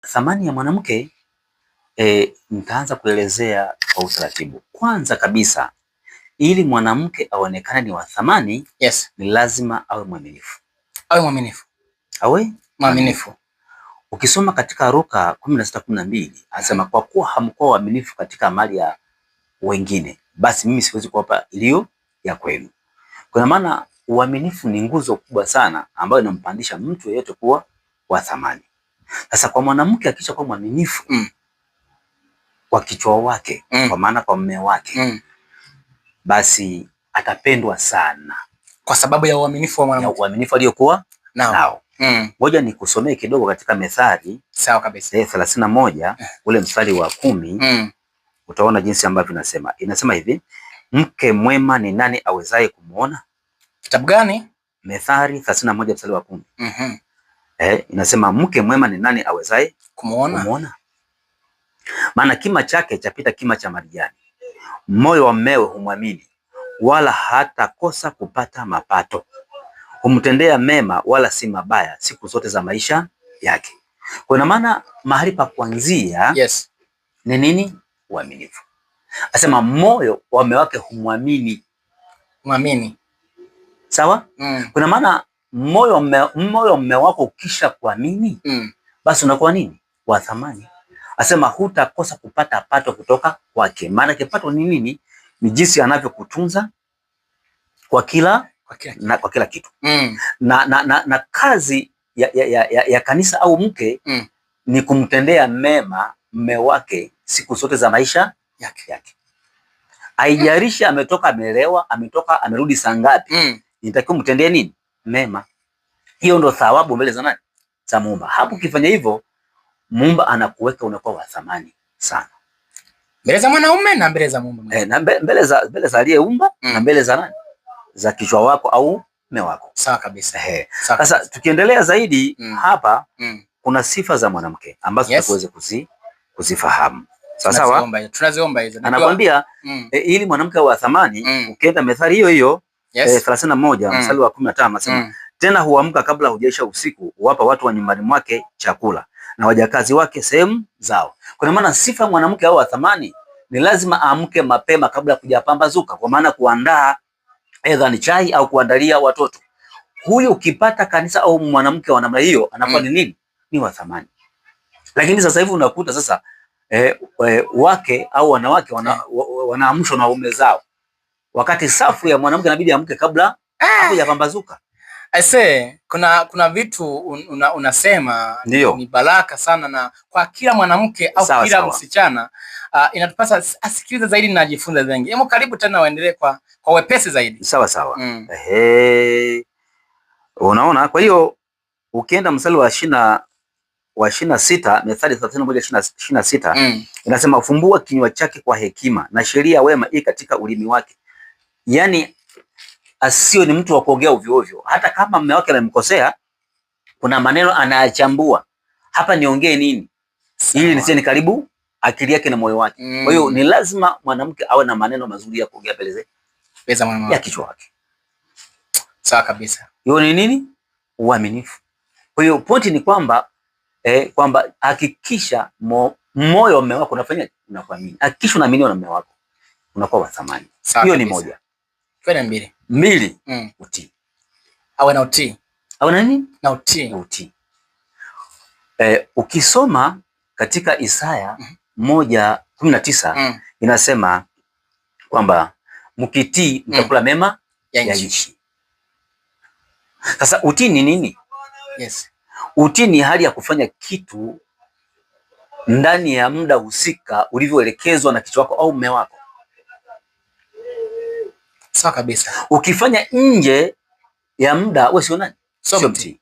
Thamani ya mwanamke nitaanza kuelezea kwa utaratibu. Kwanza kabisa, ili mwanamke aonekane ni wa thamani, yes, ni lazima awe mwaminifu. Awe mwaminifu. Awe mwaminifu. Ukisoma katika Luka 16:12 anasema kwa kuwa hamkuwa waaminifu katika mali ya wengine, basi mimi siwezi kuwapa iliyo ya kwenu. Kwa maana uaminifu ni nguzo kubwa sana ambayo inampandisha mtu yeyote kuwa wa thamani. Sasa kwa mwanamke akisha kuwa mwaminifu kwa kichwa wake, kwa maana kwa mume wake, basi atapendwa sana kwa sababu ya uaminifu wa mwanamke, ya uaminifu aliyokuwa nao. Ngoja nikusomee kidogo katika Methali. Sawa kabisa. 31 ule mstari wa 10. Utaona jinsi ambavyo inasema hivi: mke mwema ni nani awezaye kumuona? Kitabu gani? Methali 31 mstari wa 10. Inasema mke mwema ni nani awezaye kumuona? Maana kima chake chapita kima cha marijani, moyo wa mmewe humwamini, wala hatakosa kupata mapato. Humtendea mema wala si mabaya siku zote za maisha yake. Kwa maana mahali pa kuanzia, yes, ni nini? Uaminifu. Asema moyo wa mume wake humwamini. Sawa? Kuna maana moyo wa mume wako ukisha kuamini, basi unakuwa nini? Wa thamani. Asema hutakosa kupata pato kutoka kwake. Maana kipato ni nini? Ni jinsi anavyokutunza kwa kila kitu. Na kazi ya kanisa au mke ni kumtendea mema mume wake siku zote za maisha yake. Haijalishi ametoka amelewa, ametoka amerudi saa ngapi, nitakiwa mtendee nini? Mema. Hiyo ndo thawabu mbele za nani? Za Muumba. Hapo ukifanya hivyo, Muumba anakuweka unakuwa wa thamani sana mbele za mwanaume na mbele za Muumba. Na mbele za aliyeumba na mbele za nani? Za kichwa wako au mume wako. Sawa kabisa. Sasa tukiendelea zaidi hapa, kuna sifa za mwanamke ambazo tuweze kuzifahamu. Sawa? Tunaziomba hizo. Anakuambia ili mwanamke wa thamani, ukienda Methali hiyo 31 mstari wa 15 anasema tena huamka kabla hujaisha usiku, huwapa watu wa nyumbani mwake chakula na wajakazi wake sehemu zao. Kwa maana sifa mwanamke au wa thamani ni lazima aamke mapema kabla kujapambazuka, kwa maana kuandaa aidha ni chai au kuandalia watoto. Huyu ukipata kanisa au mwanamke wa namna hiyo anakuwa ni nini? Ni wa thamani. Lakini sasa hivi unakuta sasa wake au wanawake wanaamshwa na waume zao, wakati safu ya mwanamke inabidi amke kabla hajapambazuka. Kuna vitu unasema ni baraka sana, na kwa kila mwanamke au kila msichana inatupasa asikilize zaidi na ajifunze zaidi. Hebu karibu tena waendelee kwa wepesi zaidi. Sawa. Unaona, kwa hiyo ukienda mstari wa 26, Methali 31:26 inasema ufumbua kinywa chake kwa hekima na sheria wema hii katika ulimi wake. Yani asio ni mtu wa kuongea ovyo ovyo. Hata kama mume wake amemkosea, kuna maneno anayachambua. Hapa niongee nini ili nisije karibu akili yake na moyo wake. Kwa hiyo ni lazima mwanamke awe na maneno mazuri ya kuongea mbele ya kichwa wake. Sawa kabisa. Hiyo ni nini? Uaminifu. Kwa hiyo pointi ni kwamba hakikisha moyo wa mume wako unafanya unakuamini. Hakikisha unaamini na mume wako, unakuwa wa thamani. Hiyo ni moja. Kwenda mbili. Utii. Awe na utii. Awe na nini? Na utii. Ukisoma katika Isaya 1:19 inasema kwamba mkitii mtakula mema ya nchi. Sasa utii ni nini? Yes. Utii ni hali ya kufanya kitu ndani ya muda husika ulivyoelekezwa na kichwa wako au mume wako. Sawa kabisa. Ukifanya nje ya muda, wewe sio nani? Sio mtii.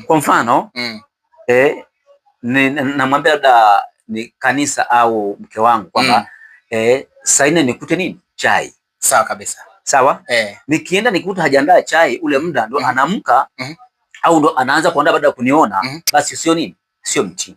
Kwa mfano namwambia labda ni kanisa au mke wangu kwamba saa 4 nikute nini? Chai. Sawa kabisa. Sawa? Nikienda nikuta hajaandaa chai, ule muda ndo anaamka au ndo anaanza kuandaa baada ya kuniona, basi sio nini? Sio mtii.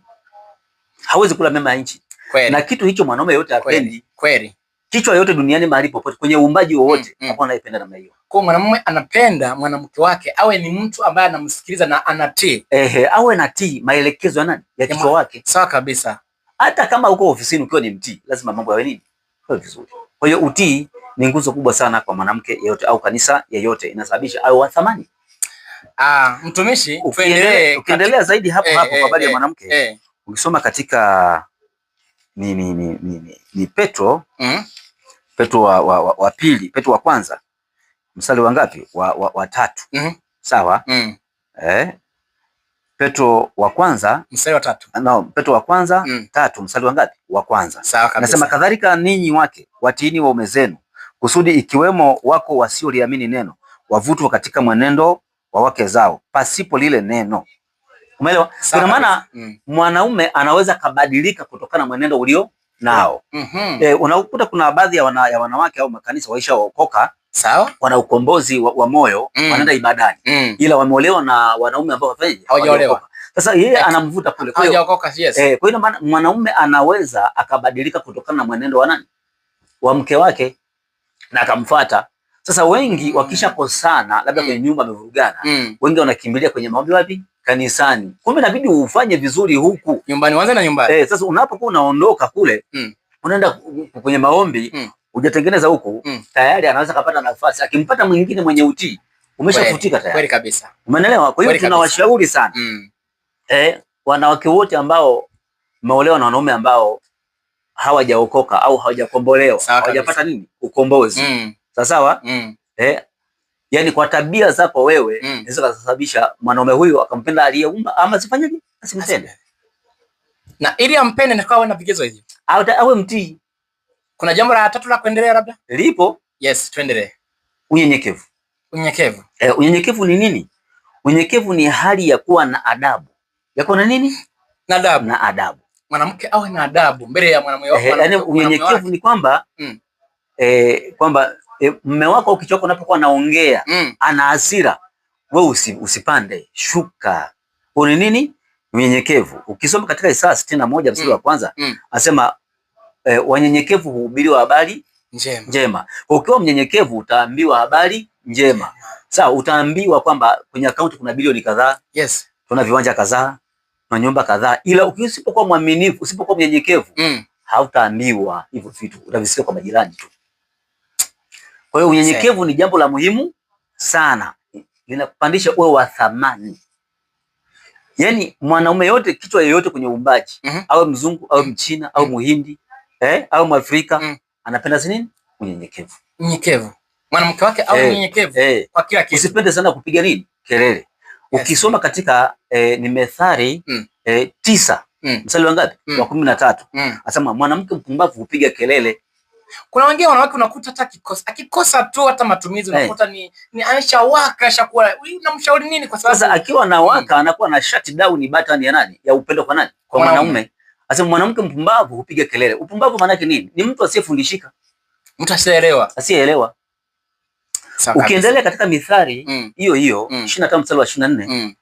Hawezi kula mema ya nchi. Na kitu hicho mwanaume yote hapendi. Kweli. kichwa yote duniani mahali popote kwenye uumbaji wowote hakuna anayependa namna hiyo. Kwa mwanamume anapenda mwanamke wake awe ni mtu ambaye anamsikiliza na anatii. Awe natii maelekezo ya nani? Ya kichwa wake. Sawa kabisa. Hata kama uko ofisini ukiwa ni mtii, lazima mambo yawe nini? Yawe vizuri. Kwa hiyo utii ni nguzo kubwa sana kwa mwanamke yeyote au kanisa yeyote, inasababisha awe wa thamani. Mtumishi, ukiendelea zaidi hapo kwa habari ya mwanamke, ukisoma katika ni Petro Petro wa pili, Petro wa kwanza mstari wa ngapi? Wa 3. Sawa? Petro wa kwanza mstari wa 3. No, Petro wa kwanza 3 mstari wa ngapi? Wa kwanza. Sawa kabisa. Nasema kadhalika ninyi wake watiini waume zenu, kusudi ikiwemo wako wasioliamini neno, wavutwa katika mwenendo wa wake zao pasipo lile neno. Umeelewa? Kwa maana mwanaume anaweza kabadilika kutokana na mwenendo ulio nao. Unakuta kuna baadhi ya wanawake au makanisa waishaokoka, sawa, wana ukombozi wa moyo, wanaenda ibadani, ila wameolewa na wanaume ambao hawajaolewa. Sasa yeye anamvuta kule, hawajaokoka. Yes. Kwa hiyo maana mwanaume anaweza akabadilika kutokana na mwenendo wa nani? Wa mke wake, na akamfuata. Sasa wengi wakishakosana, labda kwenye nyumba wamevurugana, wengi wanakimbilia kwenye maombi wapi? Kanisani. Kumbe inabidi ufanye vizuri huku nyumbani, wanza na nyumbani. Sasa unapokuwa unaondoka kule, unaenda kwenye maombi, hujatengeneza huku, tayari anaweza kupata nafasi. Akimpata mwingine mwenye utii, umeshafutika tayari. Kweli kabisa. Umeelewa? Kwa hiyo tunawashauri sana wanawake wote ambao wameolewa na wanaume ambao hawajaokoka au hawajakombolewa, hawajapata nini? Ukombozi. Sawa? Yani kwa tabia zako wewe inaweza kusababisha mwanaume huyo akampenda aliyeumba, ama sifanyaje? Asimpende. Na ili ampende ni kwa na vigezo hivi. Awe mtii. Kuna jambo la 3 la kuendelea labda? Lipo? Yes, tuendelee. Unyenyekevu. Unyenyekevu. Unyenyekevu ni nini? Unyenyekevu ni hali ya kuwa na adabu. Ya kuwa na nini? Na adabu. Na adabu. Mwanamke awe na adabu mbele ya mwanamume wake. Yani unyenyekevu ni kwamba kwamba mume wako ukichoka unapokuwa naongea, ana hasira, wewe usipande, shuka. Ni nini? Unyenyekevu. Ukisoma katika Isaya 61 mstari wa kwanza, asema wanyenyekevu huhubiriwa habari njema. Ukiwa mnyenyekevu utaambiwa habari njema. Sawa, utaambiwa kwamba kwenye akaunti kuna bilioni kadhaa. Yes. Tuna viwanja kadhaa, na nyumba kadhaa. Ila usipokuwa mwaminifu, usipokuwa mnyenyekevu, hautaambiwa hivyo vitu. Utavisikia kwa majirani tu. Kwa hiyo unyenyekevu ni jambo la muhimu sana. Linakupandisha uwe wa thamani. Yaani mwanaume yote, kichwa yoyote kwenye uumbaji, awe mzungu, awe mchina, au muhindi, au mwafrika, anapenda nini? Unyenyekevu. Unyenyekevu. Mwanamke wake awe mnyenyekevu kwa kila kitu. Usipende sana kupiga nini? Kelele. Ukisoma katika ni Methali 9 mstari wa ngapi? Wa 13. Anasema mwanamke mpumbavu hupiga kelele. Kuna wengine wanawake unakuta hata akikosa tu hata matumizi unakuta ni anashawaka, ashakuwa unamshauri nini? Kwa sababu sasa akiwa na waka anakuwa na shut down button ya nani? Ya upendo kwa nani? Kwa mwanaume. Anasema mwanamke mpumbavu hupiga kelele. Upumbavu maana yake nini? Ni mtu asiyefundishika. Mtu asiyeelewa. Ukiendelea katika Mithali hiyo hiyo 25 mstari wa 24,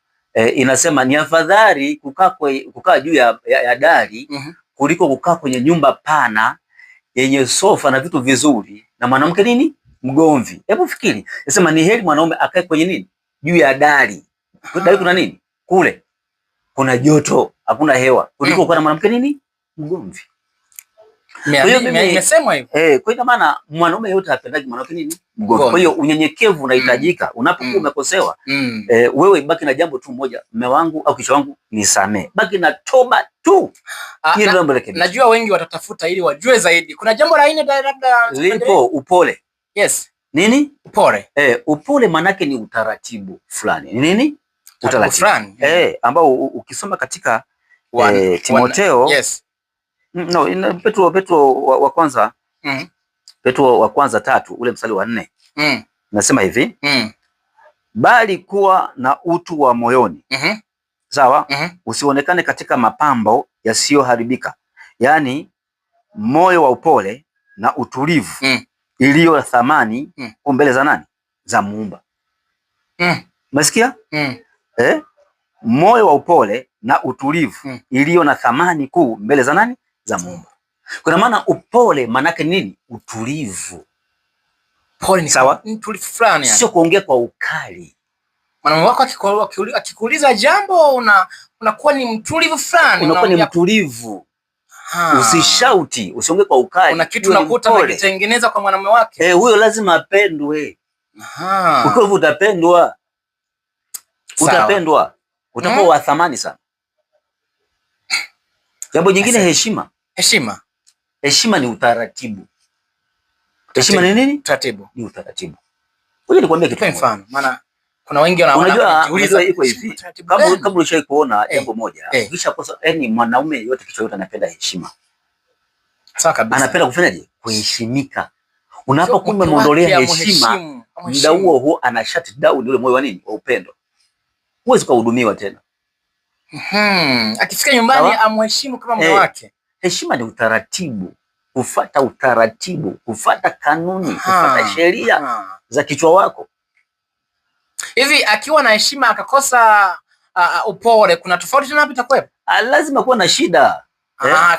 inasema ni afadhali kukaa juu ya dari kuliko kukaa kwenye nyumba pana yenye sofa na vitu vizuri na mwanamke nini? Mgomvi. Hebu fikiri. Nasema ni heri mwanaume akae kwenye nini? Juu ya dari. Dari kuna nini? Kule kuna joto, hakuna hewa, kuliko kuwa na mwanamke nini? Mgomvi. Nimesemwa hivyo. Kwa hiyo maana mwanaume yote hapendaji mwanamke nini? Mgomvi. Kwa hiyo unyenyekevu unahitajika. Unapokuwa umekosewa, wewe baki na jambo tu moja, mume wangu au kichwa wangu nisamee. Baki na toba tu. Najua wengi watatafuta ili wajue zaidi. Kuna jambo la 4 labda lipo, upole. Yes. Nini? Upole. Upole manake ni utaratibu fulani. Ni nini? Utaratibu fulani. Ambao ukisoma katika Timotheo. Yes. No, Petro wa kwanza. Petro wa kwanza 3 ule mstari wa 4. Nasema hivi. Bali kuwa na utu wa moyoni. Sawa? Usionekane katika mapambo yasiyoharibika. Yaani moyo wa upole na utulivu iliyo thamani mbele za nani? Za Muumba. Umesikia? Moyo wa upole na utulivu iliyo na thamani kuu mbele za nani? Za Muumba. Kuna maana upole manake nini? Utulivu. Pole ni sawa, utulivu fulani yani. Sio kuongea kwa ukali. Mwanamume wako akikuuliza jambo unakuwa ni mtulivu fulani. Unakuwa ni mtulivu. Usishauti, usiongee kwa ukali. Kuna kitu unakuta anakitengeneza kwa mwanamume wake. Huyo lazima apendwe. Ukiwa utapendwa. Utapendwa. Utakuwa wa thamani sana. Jambo jingine, heshima. Heshima. Heshima ni utaratibu. Heshima ni nini? Utaratibu. Ni utaratibu. Ngoja nikwambie kitu mfano. Maana kuna wengi wanajiuliza iko hivi. Kabla ushawahi kuona jambo moja, kisha kosa, yani mwanaume yote kichwa yote anapenda heshima. Sawa kabisa. Anapenda kufanyaje? Kuheshimika. Unapokuwa umemwondolea heshima, muda huo ana shut down ule moyo wa nini? Wa upendo. Huwezi kuhudumiwa tena. Akifika nyumbani amheshimu kama mume wake. Heshima ni utaratibu. Kufuata utaratibu, kufuata kanuni, kufuata sheria za kichwa wako. Hivi akiwa na heshima akakosa upole, kuna tofauti tena hapo itakuwepo? Lazima kuwa na shida.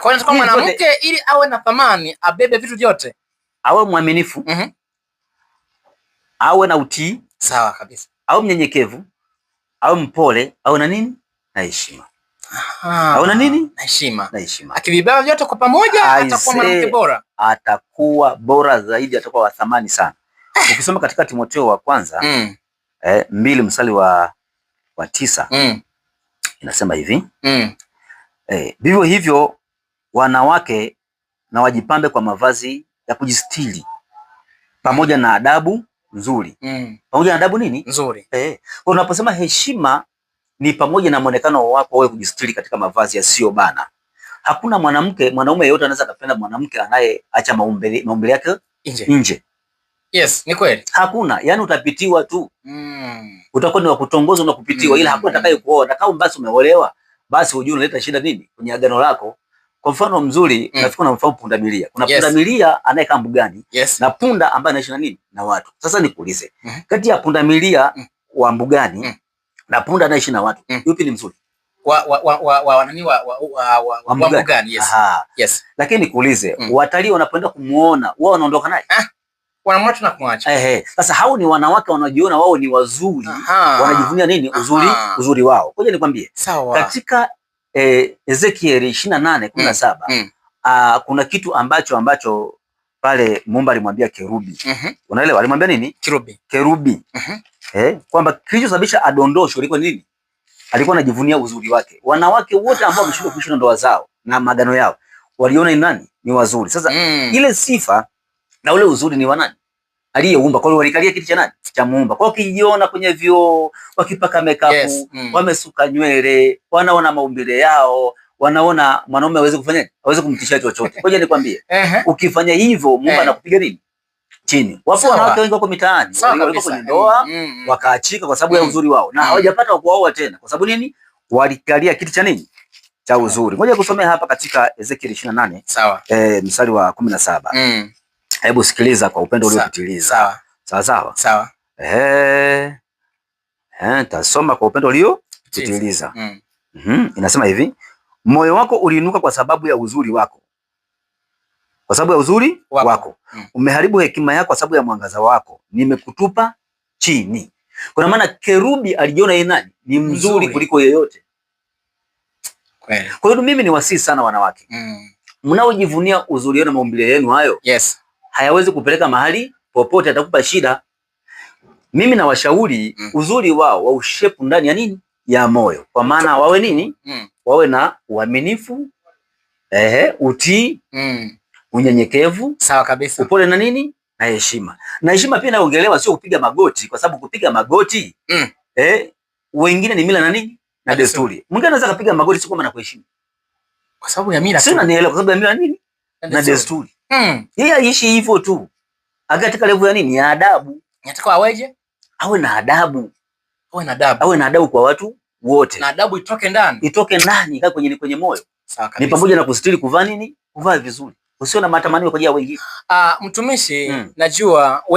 Kwa hiyo mwanamke ili awe na thamani, abebe vitu vyote. Awe mwaminifu. Awe na utii. Sawa kabisa. Awe mnyenyekevu. Awe mpole, awe na nini? Na heshima. Awe na nini? Na heshima. Na heshima. Akivibeba vyote kwa pamoja atakuwa mwanamke bora. Atakuwa bora zaidi, atakuwa wa thamani sana. Ukisoma katika Timotheo wa kwanza 2 mstari wa 9 inasema hivi. Vivyo hivyo wanawake na wajipambe kwa mavazi ya kujistiri pamoja na adabu nzuri. Pamoja na adabu nini? Nzuri. Unaposema heshima ni pamoja na muonekano wako wewe kujistiri katika mavazi yasiyo bana. Hakuna mwanaume yeyote anaweza kupenda mwanamke anayeacha maumbile yake nje. Yes, ni kweli. Hakuna, yani utapitiwa tu. Utakuwa ni wa kutongozwa na kupitiwa, ila hakuna atakaye kuoa. Na kama basi umeolewa, basi ujue unaleta shida nini kwenye agano lako. Kwa mfano mzuri, nafikiri unamfahamu pundamilia. Kuna pundamilia anayekaa mbugani na punda ambaye anaishi na nini? Na watu. Sasa nikuulize, kati ya pundamilia wa mbugani na punda anaishi na watu, yupi ni mzuri? Wa mbugani. Yes. Yes. Lakini nikuulize, watalii wanapoenda kumuona, wao wanaondoka naye? Wanamwacha na kumwacha. Sasa hao ni wanawake wanajiona wao ni wazuri, wanajivunia nini? Uzuri wao. Ngoja nikwambie. Katika Ezekiel 28:17 kuna kitu ambacho pale Mungu alimwambia kerubi. Unaelewa? Alimwambia nini? Kerubi. Kwamba kilichosababisha adondosho liko nini? Alikuwa anajivunia uzuri wake. Wanawake wote ambao wameshindwa kuishi na ndoa zao na magano yao waliona ni nani? Ni wazuri. Sasa ile sifa na ule uzuri ni wa nani? Aliyeumba. Kwa hiyo walikalia kiti cha nani? Cha Muumba. Kwa hiyo kijiona kwenye vioo, wakipaka makeup, wamesuka nywele, wanaona maumbile yao, wanaona mwanaume hawezi kufanya, hawezi kumtishia chochote. Ngoja nikwambie, ukifanya hivyo Muumba anakupiga nini? Chini. Wapo wanawake wengi wako mitaani, walikuwa kwenye ndoa, wakaachika kwa sababu ya uzuri wao. Na hawajapata wa kuoa tena. Kwa sababu nini? Walikalia kiti cha nini? Cha uzuri. Ngoja kusomea hapa katika Ezekiel 28 mstari wa 17. Hebu sikiliza kwa upendo uliopitiliza. Sawa. Tasoma kwa upendo uliopitiliza. Inasema hivi, moyo wako uliinuka kwa sababu ya uzuri wako. Kwa sababu ya uzuri wako. Umeharibu hekima yako kwa sababu ya mwangaza wako. Nimekutupa chini. Kwa maana kerubi alijiona yeye nani? Ni mzuri kuliko yeyote. Kweli. Kwa hiyo mimi ni wasii sana wanawake. Mnaojivunia uzuri wenu na maumbile yenu hayo. Hayawezi kupeleka mahali popote, atakupa shida. Mimi na washauri uzuri wao wa ushepu ndani ya nini? Ya moyo. Kwa maana wawe nini? Wawe na uaminifu, utii, unyenyekevu, sawa kabisa, upole na nini? Na heshima. Na heshima pia inaongelewa sio kupiga magoti, kwa sababu kupiga magoti wengine ni mila na nini? Na desturi. Mwingine anaweza kupiga magoti sio kama na kuheshimu. Kwa sababu ya mila. Sina nielewa kwa sababu ya mila nini? Na desturi. Yeye aishi hivyo tu. Katika level ya nini? Ya adabu. Nataka aweje? Awe na adabu. Awe na adabu kwa watu wote. Na adabu itoke ndani. Itoke ndani, ikae kwenye moyo. Sawa kabisa. Ni pamoja na kusitiri, kuvaa nini? Kuvaa vizuri. Usio na matamanio kwa ajili ya wengine. Mtumishi, najua